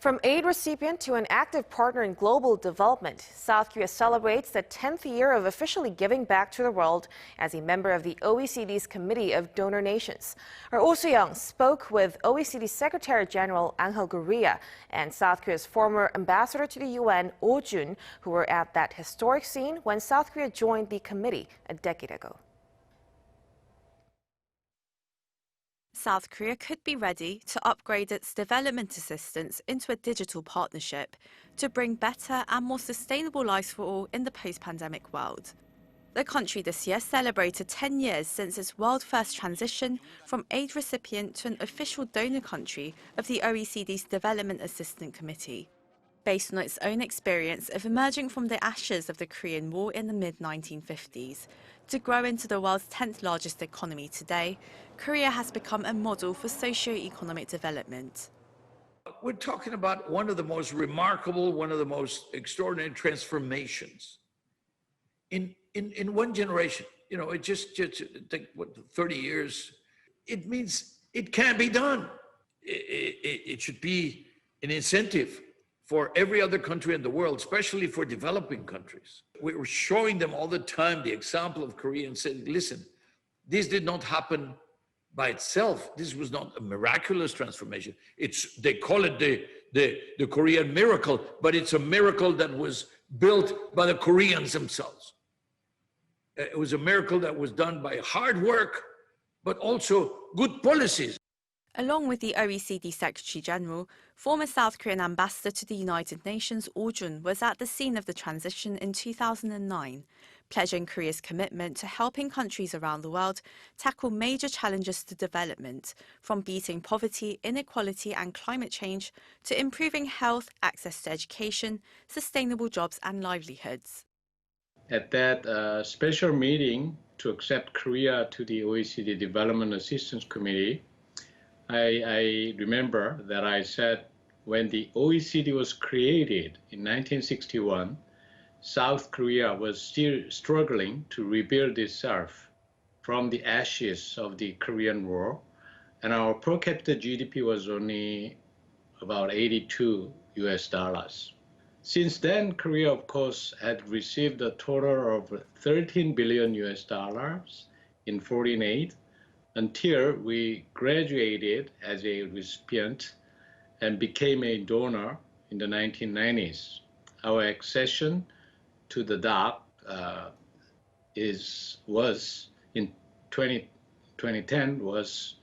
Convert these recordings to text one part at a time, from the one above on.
From aid recipient to an active partner in global development, South Korea celebrates the 10th year of officially giving back to the world as a member of the OECD's Committee of Donor Nations. Our Oh Soo-young spoke with OECD Secretary General Gurria and South Korea's former ambassador to the UN Oh Joon, who were at that historic scene when South Korea joined the committee a decade ago. South Korea could be ready to upgrade its development assistance into a digital partnership to bring better and more sustainable lives for all in the post-pandemic world. The country this year celebrated 10 years since its world-first transition from aid recipient to an official donor country of the OECD's Development Assistance Committee. Based on its own experience of emerging from the ashes of the Korean War in the mid-1950s, to grow into the world's 10th largest economy today, Korea has become a model for socio-economic development. We're talking about one of the most remarkable, one of the most extraordinary transformations in one generation. You know, it just take 30 years. It means it can be done. It should be an incentive for every other country in the world, especially for developing countries. We were showing them all the time the example of Korea and saying, listen, this did not happen by itself. This was not a miraculous transformation. They call it the Korean miracle, but it's a miracle that was built by the Koreans themselves. It was a miracle that was done by hard work, but also good policies. Along with the OECD Secretary General, former South Korean ambassador to the United Nations Oh Joon was at the scene of the transition in 2009, pledging Korea's commitment to helping countries around the world tackle major challenges to development, from beating poverty, inequality and climate change to improving health, access to education, sustainable jobs and livelihoods. At that special meeting to accept Korea to the OECD Development Assistance Committee, I remember that I said when the OECD was created in 1961, South Korea was still struggling to rebuild itself from the ashes of the Korean War, and our per capita GDP was only about $82 US. Since then, Korea, of course, had received a total of $13 billion US in foreign aid, until we graduated as a recipient and became a donor in the 1990s. Our accession to the DOC was in 2010 was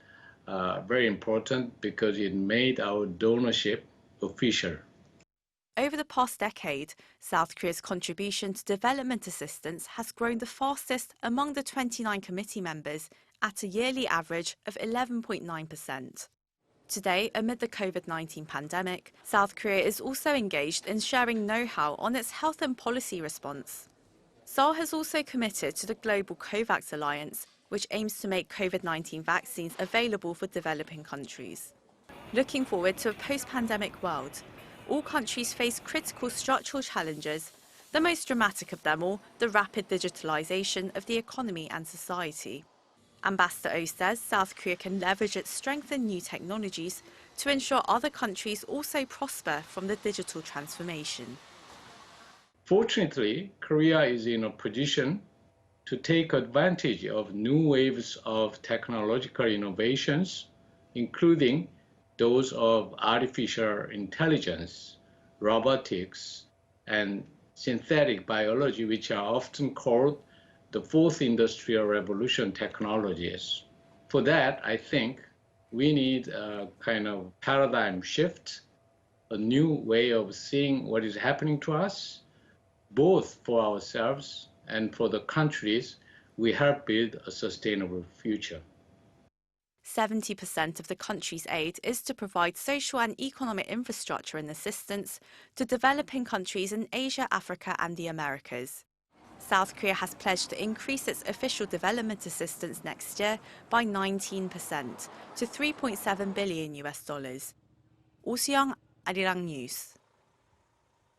very important because it made our donorship official. Over the past decade, South Korea's contribution to development assistance has grown the fastest among the 29 committee members at a yearly average of 11.9%. Today, amid the COVID-19 pandemic, South Korea is also engaged in sharing know-how on its health and policy response. Seoul has also committed to the global COVAX alliance, which aims to make COVID-19 vaccines available for developing countries. Looking forward to a post-pandemic world, all countries face critical structural challenges, the most dramatic of them all, the rapid digitalization of the economy and society. Ambassador Oh says South Korea can leverage its strength in new technologies to ensure other countries also prosper from the digital transformation. Fortunately, Korea is in a position to take advantage of new waves of technological innovations, including those of artificial intelligence, robotics, and synthetic biology, which are often called the fourth industrial revolution technologies. For that, I think we need a kind of paradigm shift, a new way of seeing what is happening to us, both for ourselves and for the countries we help build a sustainable future. 70% of the country's aid is to provide social and economic infrastructure and assistance to developing countries in Asia, Africa and the Americas. South Korea has pledged to increase its official development assistance next year by 19% to $3.7 billion US. Oh Soo-young, Arirang News.